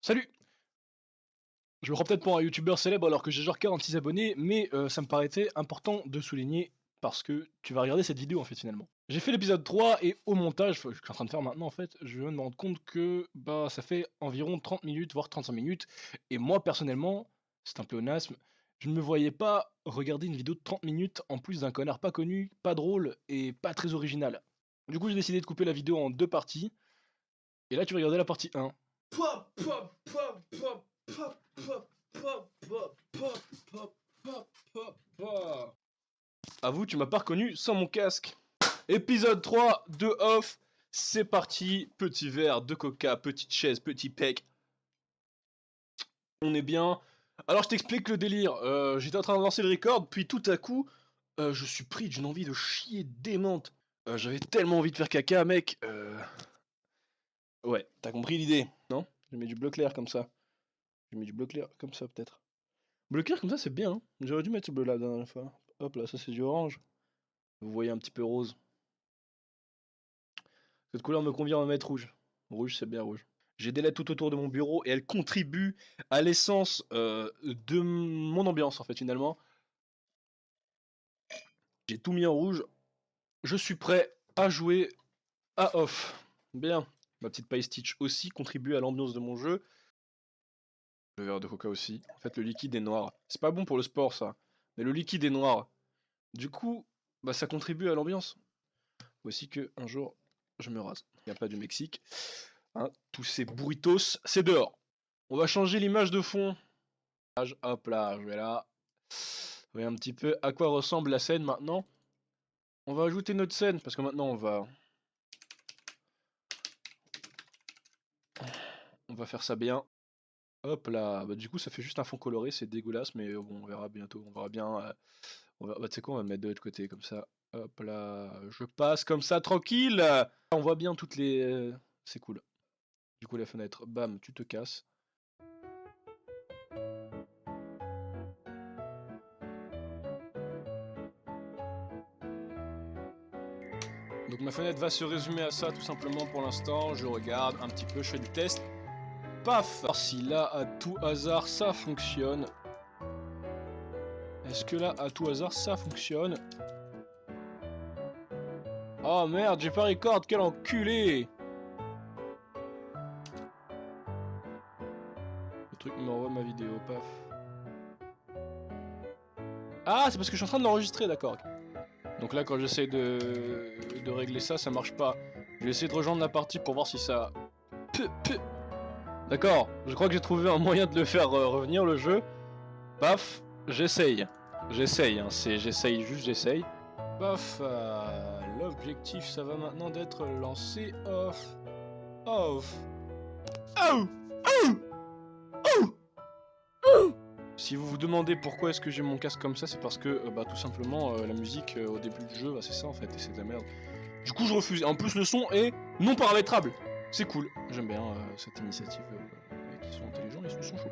Salut! Je me prends peut-être pour un youtubeur célèbre alors que j'ai genre 46 abonnés, mais ça me paraissait important de souligner parce que tu vas regarder cette vidéo en fait finalement. J'ai fait l'épisode 3 et au montage, que je suis en train de faire maintenant en fait, je viens de me rendre compte que bah ça fait environ 30 minutes, voire 35 minutes, et moi personnellement, c'est un pléonasme, je ne me voyais pas regarder une vidéo de 30 minutes en plus d'un connard pas connu, pas drôle et pas très original. Du coup j'ai décidé de couper la vidéo en deux parties, et là tu vas regarder la partie 1. Pop, pop, pop, pop, pop, pop, pop, pop, pop, pop, pop, pop, pop. Avoue, tu m'as pas reconnu sans mon casque. Épisode 3 de Off, c'est parti. Petit verre de coca, petite chaise, petit pec. On est bien. Alors je t'explique le délire. J'étais en train de lancer le record, puis tout à coup, je suis pris d'une envie de chier démente. J'avais tellement envie de faire caca, mec. Ouais, t'as compris l'idée, non? Je mets du bleu clair comme ça. Je mets du bleu clair comme ça peut-être. Bleu clair comme ça c'est bien, hein. J'aurais dû mettre ce bleu là la dernière fois. Hop là, ça c'est du orange. Vous voyez un petit peu rose. Cette couleur me convient à mettre rouge. Rouge c'est bien rouge. J'ai des LED tout autour de mon bureau et elles contribuent à l'essence de mon ambiance en fait finalement. J'ai tout mis en rouge. Je suis prêt à jouer à Off. Bien. Ma petite paille Stitch aussi contribue à l'ambiance de mon jeu. Le verre de coca aussi. En fait le liquide est noir. C'est pas bon pour le sport ça. Mais le liquide est noir. Du coup, bah ça contribue à l'ambiance. Aussi que un jour, je me rase. Il n'y a pas du Mexique. Hein, tous ces burritos, c'est dehors. On va changer l'image de fond. Hop là, je vais là. Vous voyez un petit peu à quoi ressemble la scène maintenant. On va ajouter notre scène, parce que maintenant on va faire ça bien. Hop là, bah, du coup ça fait juste un fond coloré, c'est dégueulasse, mais bon, on verra bientôt. On verra bien. Bah, tu sais quoi, on va mettre de l'autre côté, comme ça. Hop là, je passe comme ça, tranquille. On voit bien toutes les... c'est cool. Du coup la fenêtre, bam, tu te casses. Donc ma fenêtre va se résumer à ça tout simplement pour l'instant. Je regarde un petit peu, je fais du test. Paf! Alors si là à tout hasard ça fonctionne. Est-ce que là à tout hasard ça fonctionne? Oh merde, j'ai pas record, quel enculé! Le truc me renvoie ma vidéo, paf. Ah, c'est parce que je suis en train de l'enregistrer, d'accord. Donc là quand j'essaie de régler ça, ça marche pas. Je vais essayer de rejoindre la partie pour voir si ça... D'accord, je crois que j'ai trouvé un moyen de le faire revenir le jeu. Paf, j'essaye. J'essaye, hein, j'essaye. Paf, l'objectif ça va maintenant d'être lancé off. Off. Oh, oh, oh, oh. Si vous vous demandez pourquoi est-ce que j'ai mon casque comme ça, c'est parce que bah, tout simplement la musique au début du jeu, bah, c'est ça en fait, et c'est de la merde. Du coup je refuse. En plus le son est non paramétrable. C'est cool, j'aime bien cette initiative. Les mecs qui sont intelligents, ils sont chauds.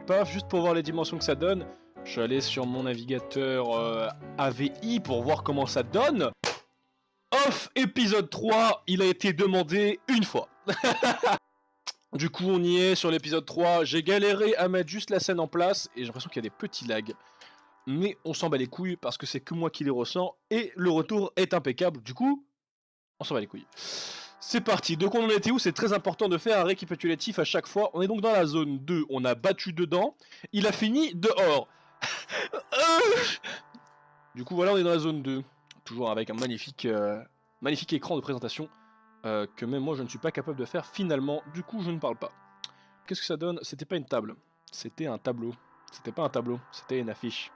Paf, juste pour voir les dimensions que ça donne, je suis allé sur mon navigateur AVI pour voir comment ça donne. Off épisode 3, il a été demandé une fois. Du coup on y est sur l'épisode 3, j'ai galéré à mettre juste la scène en place et j'ai l'impression qu'il y a des petits lags. Mais on s'en bat les couilles parce que c'est que moi qui les ressens et le retour est impeccable, du coup on s'en bat les couilles. C'est parti, donc on en était où? C'est très important de faire un récapitulatif à chaque fois. On est donc dans la zone 2, on a battu dedans, il a fini dehors. Du coup voilà, on est dans la zone 2, toujours avec un magnifique écran de présentation que même moi je ne suis pas capable de faire finalement, du coup je ne parle pas. Qu'est-ce que ça donne? C'était pas une table, c'était un tableau. C'était pas un tableau, c'était une affiche.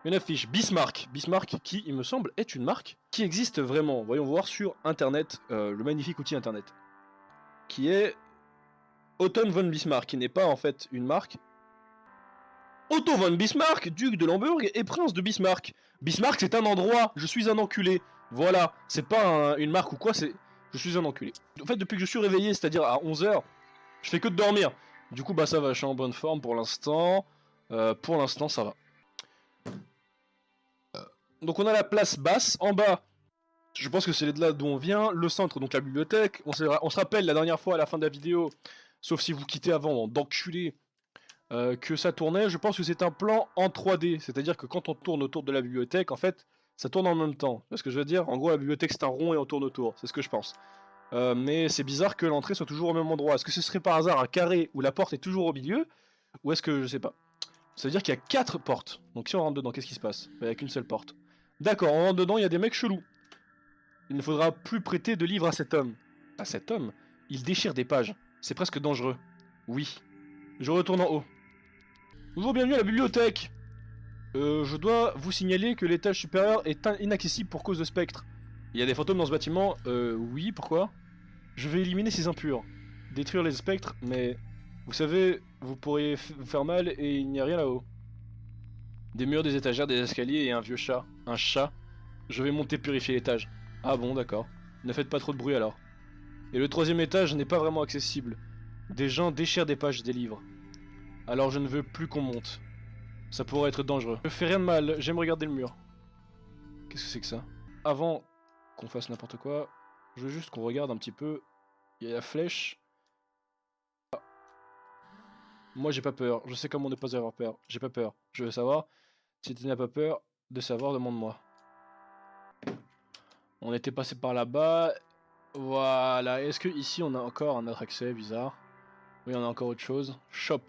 Une affiche Bismarck. Bismarck qui, il me semble, est une marque qui existe vraiment. Voyons voir sur internet, le magnifique outil internet. Qui est Otto von Bismarck, qui n'est pas en fait une marque. Otto von Bismarck, duc de Lambourg et prince de Bismarck. Bismarck c'est un endroit, je suis un enculé. Voilà, c'est pas une marque ou quoi, c'est... Je suis un enculé. En fait depuis que je suis réveillé, c'est-à-dire à 11h, je fais que de dormir. Du coup bah ça va, je suis en bonne forme pour l'instant. Pour l'instant ça va. Donc on a la place basse, en bas, je pense que c'est de là d'où on vient, le centre, donc la bibliothèque, on se rappelle la dernière fois à la fin de la vidéo, sauf si vous quittez avant, d'enculé, que ça tournait. Je pense que c'est un plan en 3D, c'est-à-dire que quand on tourne autour de la bibliothèque, en fait, ça tourne en même temps. C'est ce que je veux dire. En gros, la bibliothèque c'est un rond et on tourne autour, c'est ce que je pense. Mais c'est bizarre que l'entrée soit toujours au même endroit. Est-ce que ce serait par hasard un carré où la porte est toujours au milieu, ou est-ce que je sais pas. Ça veut dire qu'il y a 4 portes. Donc si on rentre dedans, qu'est-ce qui se passe? Il n'y a qu'une seule porte. D'accord, on rentre dedans, il y a des mecs chelous. Il ne faudra plus prêter de livres à cet homme. À cet homme? Il déchire des pages. C'est presque dangereux. Oui. Je retourne en haut. Bonjour, bienvenue à la bibliothèque. Je dois vous signaler que l'étage supérieur est inaccessible pour cause de spectres. Il y a des fantômes dans ce bâtiment. Oui, pourquoi? Je vais éliminer ces impurs. Détruire les spectres, mais... Vous savez, vous pourriez vous faire mal et il n'y a rien là-haut. Des murs, des étagères, des escaliers et un vieux chat. Un chat. Je vais monter purifier l'étage. Ah bon, d'accord. Ne faites pas trop de bruit alors. Et le 3e étage n'est pas vraiment accessible. Des gens déchirent des pages des livres. Alors je ne veux plus qu'on monte. Ça pourrait être dangereux. Je fais rien de mal, j'aime regarder le mur. Qu'est-ce que c'est que ça? Avant qu'on fasse n'importe quoi, je veux juste qu'on regarde un petit peu. Il y a la flèche. Moi j'ai pas peur, je sais comment ne pas avoir peur. J'ai pas peur. Je veux savoir. Si tu n'as pas peur de savoir, demande-moi. On était passé par là-bas. Voilà. Est-ce que ici on a encore un autre accès bizarre? Oui, on a encore autre chose. Shop.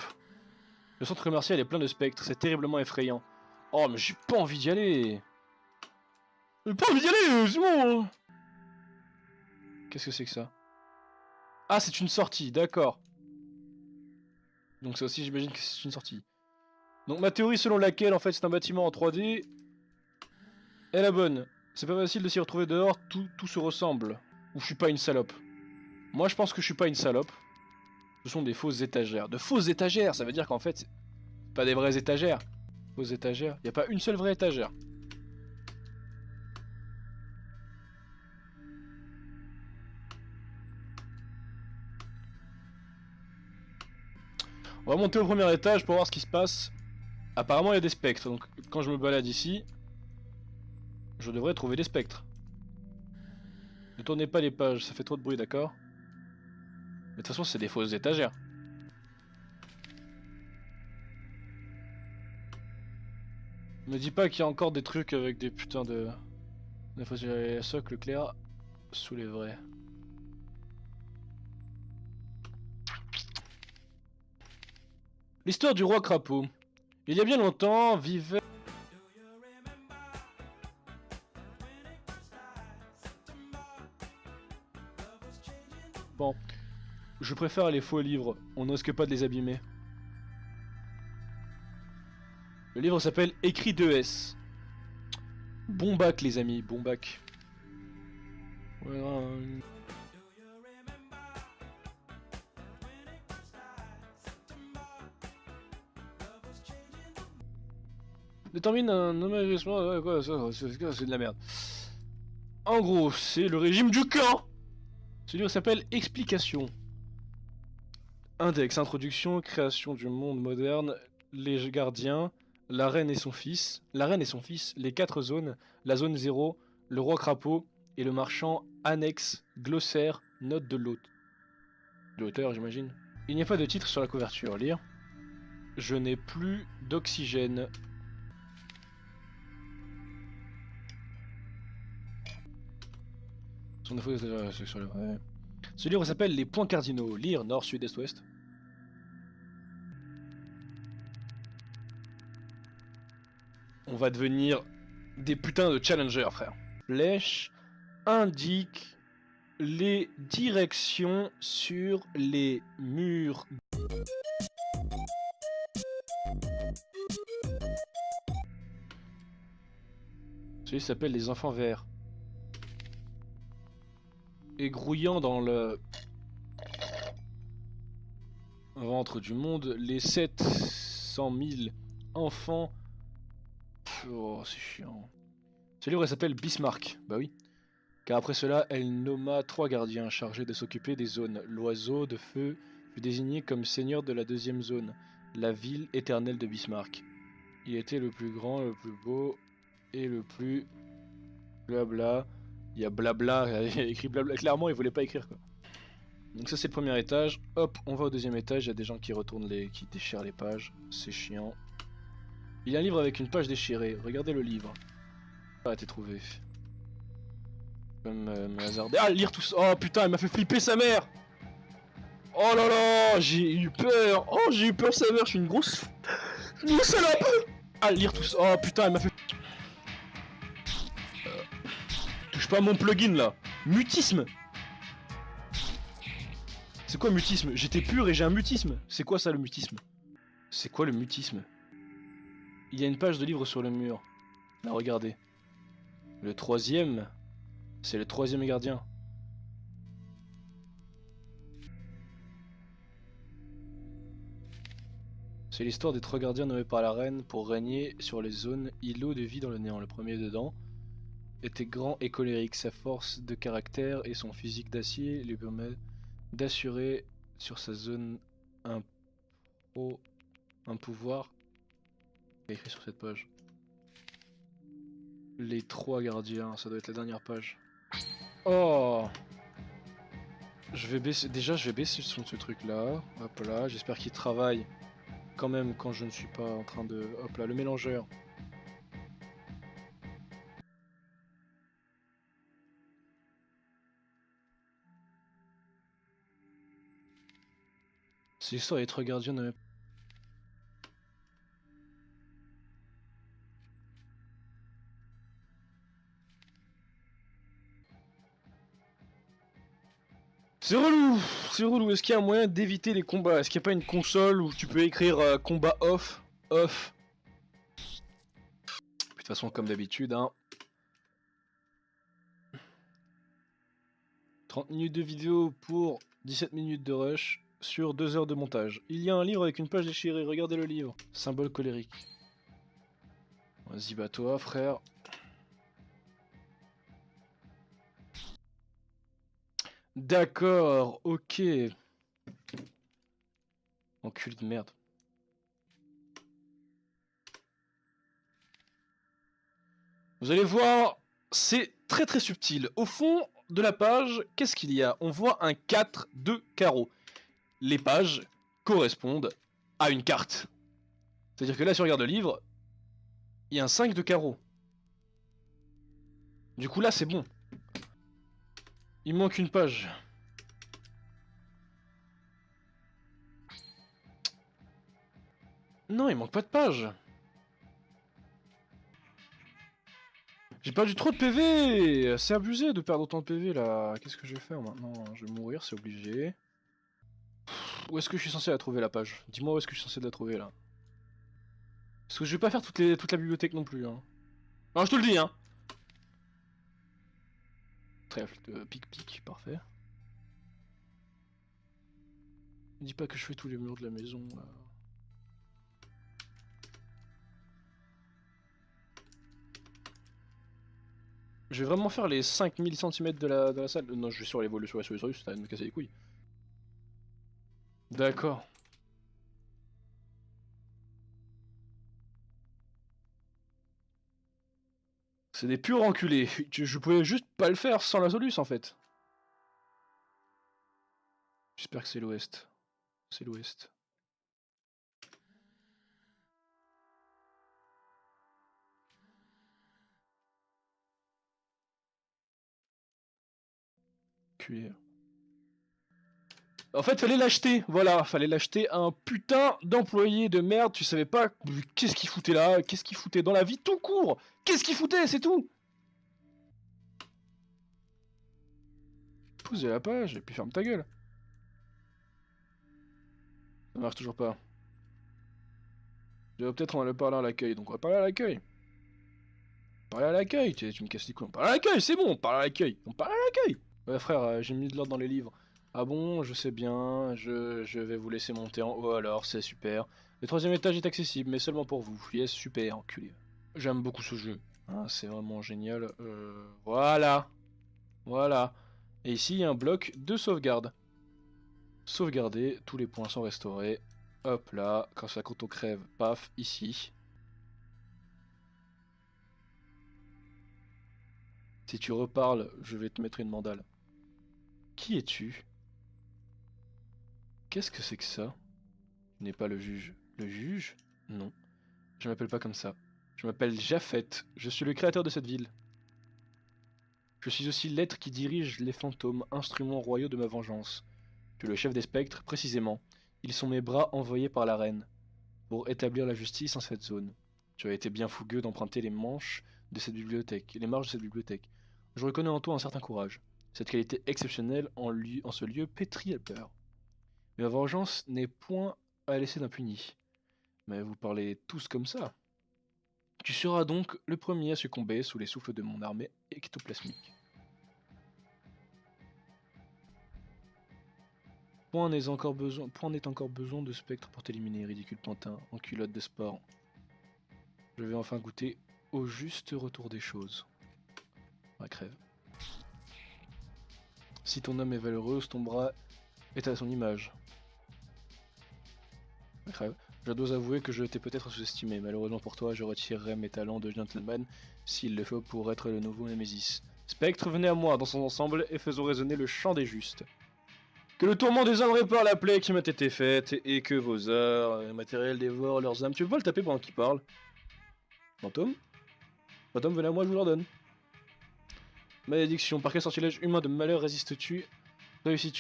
Le centre commercial est plein de spectres, c'est terriblement effrayant. Oh, mais j'ai pas envie d'y aller. J'ai pas envie d'y aller, c'est bon. Qu'est-ce que c'est que ça? Ah, c'est une sortie, d'accord. Donc ça aussi, j'imagine que c'est une sortie. Donc ma théorie selon laquelle, en fait, c'est un bâtiment en 3D est la bonne. C'est pas facile de s'y retrouver dehors, tout se ressemble. Ou je suis pas une salope. Moi, je pense que je suis pas une salope. Ce sont des fausses étagères. De fausses étagères, ça veut dire qu'en fait, c'est pas des vraies étagères. Fausses étagères. Y a pas une seule vraie étagère. On va monter au premier étage pour voir ce qui se passe. Apparemment, il y a des spectres. Donc, quand je me balade ici, je devrais trouver des spectres. Ne tournez pas les pages, ça fait trop de bruit, d'accord? Mais de toute façon, c'est des fausses étagères. Me dis pas qu'il y a encore des trucs avec des putains de... Il faut gérer le socle clair sous les vrais. L'histoire du roi crapaud. Il y a bien longtemps, vivait... Bon, je préfère les faux livres, on ne risque pas de les abîmer. Le livre s'appelle Écrit 2S. Bon bac les amis, bon bac. Détermine un aménagement, c'est de la merde. En gros, c'est le régime du camp. Ce livre s'appelle Explication. Index, introduction, création du monde moderne, les gardiens, la reine et son fils, les 4 zones, la zone 0, le roi crapaud et le marchand, annexe, glossaire, note de l'auteur, j'imagine. Il n'y a pas de titre sur la couverture, lire. Je n'ai plus d'oxygène. Son défaut sur le vrai. Ce livre s'appelle Les points cardinaux, lire nord, sud, est, ouest. On va devenir des putains de challengers, frère. Flèche indique les directions sur les murs. Celui s'appelle Les enfants verts. Et grouillant dans le ventre du monde, les 700 000 enfants. Oh, c'est chiant. Ce livre s'appelle Bismarck, bah oui. Car après cela, elle nomma 3 gardiens chargés de s'occuper des zones. L'oiseau de feu fut désigné comme seigneur de la 2e zone, la ville éternelle de Bismarck. Il était le plus grand, le plus beau et le plus... Blabla. Il y a blabla, il y a écrit blabla. Clairement, il voulait pas écrire quoi. Donc ça c'est le premier étage. Hop, on va au deuxième étage. Il y a des gens qui retournent qui déchirent les pages. C'est chiant. Il y a un livre avec une page déchirée. Regardez le livre. Ah, t'es trouvé. Comme me hasarder. Ah, lire tout ça. Oh putain, il m'a fait flipper sa mère. Oh là là, j'ai eu peur. Oh, j'ai eu peur sa mère. Je suis une grosse salope. Ah, lire tout ça. Oh putain, il m'a fait. Touche pas à mon plugin là. Mutisme. C'est quoi mutisme? J'étais pur et j'ai un mutisme. C'est quoi ça le mutisme? C'est quoi le mutisme? Il y a une page de livre sur le mur. Là, regardez. Le troisième. C'est le troisième gardien. C'est l'histoire des trois gardiens nommés par la reine pour régner sur les zones îlots de vie dans le néant. Le premier dedans était grand et colérique. Sa force de caractère et son physique d'acier lui permettent d'assurer sur sa zone un pouvoir. Il y a écrit sur cette page. Les trois gardiens, ça doit être la dernière page. Oh! Je vais baisser. Déjà, je vais baisser le son de ce truc là. Hop là, j'espère qu'il travaille quand même quand je ne suis pas en train de. Hop là, le mélangeur. C'est l'histoire des trois gardiens nommés. C'est relou! C'est relou. Est-ce qu'il y a un moyen d'éviter les combats? Est-ce qu'il n'y a pas une console où tu peux écrire combat off? Off. De toute façon, comme d'habitude, hein. 30 minutes de vidéo pour 17 minutes de rush sur 2 heures de montage. Il y a un livre avec une page déchirée. Regardez le livre. Symbole colérique. Vas-y, bah toi, frère. D'accord, ok. Enculé de merde. Vous allez voir, c'est très très subtil. Au fond de la page, qu'est-ce qu'il y a? On voit un 4 de carreaux. Les pages correspondent à une carte. C'est-à-dire que là, si on regarde le livre, il y a un 5 de carreaux. Du coup, là, c'est bon. Il manque une page. Non, il manque pas de page. J'ai perdu trop de PV. C'est abusé de perdre autant de PV là. Qu'est-ce que je vais faire maintenant? Je vais mourir, c'est obligé. Où est-ce que je suis censé la trouver la page? Dis-moi où est-ce que je suis censé la trouver là. Parce que je vais pas faire toute la bibliothèque non plus. Hein. Alors je te le dis, hein. Trèfle de pic-pic, parfait. Dis pas que je fais tous les murs de la maison là. Je vais vraiment faire les 5000 cm de la salle. Non, je vais sur les vols, sur les ça va me casser les couilles. D'accord. C'est des purs enculés. Je pouvais juste pas le faire sans la soluce en fait. J'espère que c'est l'ouest. C'est l'ouest. Enculé. En fait, fallait l'acheter, voilà, fallait l'acheter à un putain d'employé de merde, tu savais pas qu'est-ce qu'il foutait là, qu'est-ce qu'il foutait dans la vie tout court, qu'est-ce qu'il foutait, c'est tout. Pousse la page et puis ferme ta gueule. Ça marche toujours pas. Peut-être on va le parler à l'accueil, donc on va parler à l'accueil. Parler à l'accueil, tu me casses les couilles. On parle à l'accueil, c'est bon, on parle à l'accueil. On parle à l'accueil. Ouais frère, j'ai mis de l'ordre dans les livres. Ah bon, je sais bien, je vais vous laisser monter en haut alors, c'est super. Le troisième étage est accessible, mais seulement pour vous. Yes, super, enculé. J'aime beaucoup ce jeu. Hein, c'est vraiment génial. Voilà. Voilà. Et ici, il y a un bloc de sauvegarde. Sauvegarder, tous les points sont restaurés. Hop là, quand on crève, paf, ici. Si tu reparles, je vais te mettre une mandale. Qui es-tu? Qu'est-ce que c'est que ça? Tu n'es pas le juge. Le juge? Non. Je m'appelle pas comme ça. Je m'appelle Japhet. Je suis le créateur de cette ville. Je suis aussi l'être qui dirige les fantômes, instruments royaux de ma vengeance. Je suis le chef des spectres, précisément. Ils sont mes bras envoyés par la reine pour établir la justice en cette zone. Tu as été bien fougueux d'emprunter les marches de cette bibliothèque. Je reconnais en toi un certain courage. Cette qualité exceptionnelle en ce lieu pétrit à peur. Mais ma vengeance n'est point à laisser d'impuni. Mais vous parlez tous comme ça. Tu seras donc le premier à succomber sous les souffles de mon armée ectoplasmique. Point n'est encore besoin de spectres pour t'éliminer, ridicule pantin, en culotte de sport. Je vais enfin goûter au juste retour des choses. Ah, crève. Si ton âme est valeureuse, ton bras est à son image. Ah, crève. Je dois avouer que je t'ai peut-être sous-estimé. Malheureusement pour toi, je retirerai mes talents de gentleman s'il le faut pour être le nouveau Némésis. Spectre, venez à moi dans son ensemble et faisons résonner le chant des justes. Que le tourment des âmes répare la plaie qui m'a été faite et que vos heures matérielles dévorent leurs âmes. Tu peux pas le taper pendant qu'il parle? Fantôme? Fantôme, venez à moi, je vous l'ordonne. Malédiction, par quel sortilège humain de malheur réussis-tu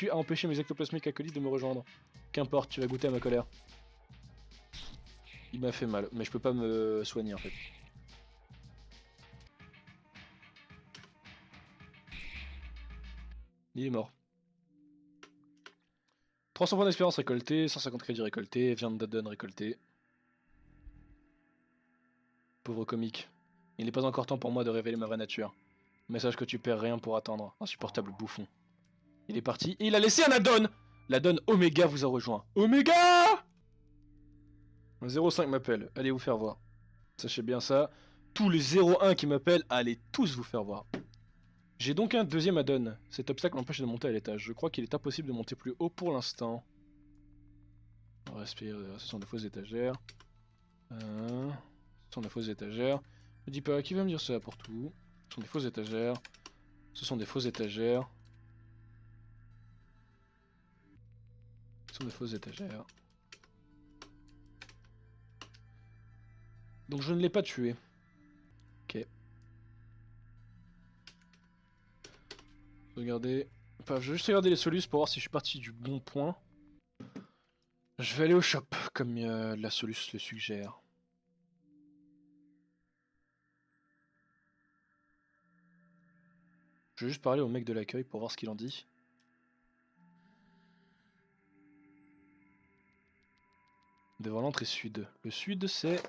à empêcher mes ectoplasmiques acolytes de me rejoindre? Qu'importe, tu vas goûter à ma colère. Il m'a fait mal, mais je peux pas me soigner en fait. Il est mort. 300 points d'expérience récoltés, 150 crédits récoltés, viande d'Adon récoltée. Pauvre comique. Il n'est pas encore temps pour moi de révéler ma vraie nature. Message que tu perds rien pour attendre, insupportable bouffon. Il est parti et il a laissé un Adon. L'Adon Oméga vous a rejoint. Oméga 05 m'appelle, allez vous faire voir. Sachez bien ça, tous les 01 qui m'appellent, allez tous vous faire voir. J'ai donc un deuxième add-on. Cet obstacle m'empêche de monter à l'étage. Je crois qu'il est impossible de monter plus haut pour l'instant. On respire, ce sont des fausses étagères. Ce sont des fausses étagères. Ne dis pas, qui va me dire ça pour tout? Ce sont des fausses étagères. Ce sont des fausses étagères. Ce sont des fausses étagères. Donc je ne l'ai pas tué. Ok. Regardez. Enfin, je vais juste regarder les solus pour voir si je suis parti du bon point. Je vais aller au shop, comme la solus le suggère. Je vais juste parler au mec de l'accueil pour voir ce qu'il en dit. Devant l'entrée sud. Le sud, c'est...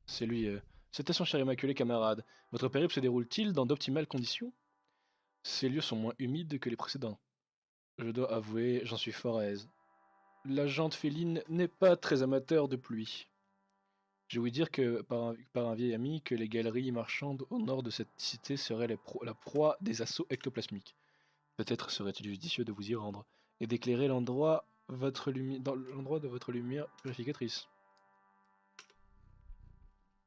C'est lui. Citation chère Immaculée, camarade. Votre périple se déroule-t-il dans d'optimales conditions? Ces lieux sont moins humides que les précédents. Je dois avouer, j'en suis fort à aise. La jante féline n'est pas très amateur de pluie. J'ai ouï dire que, par un vieil ami, que les galeries marchandes au nord de cette cité seraient la proie des assauts ectoplasmiques. Peut-être serait-il judicieux de vous y rendre, et d'éclairer l'endroit de votre lumière purificatrice.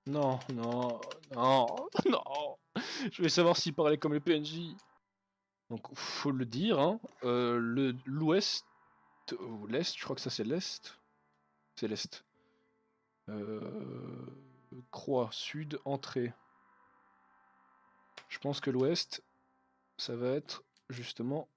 Non, non, non, non. Je vais savoir s'il parlait comme le PNJ. Donc, faut le dire, hein. L'ouest, ou l'est, je crois que ça c'est l'est. C'est l'est. Croix, sud, entrée. Je pense que l'ouest, ça va être justement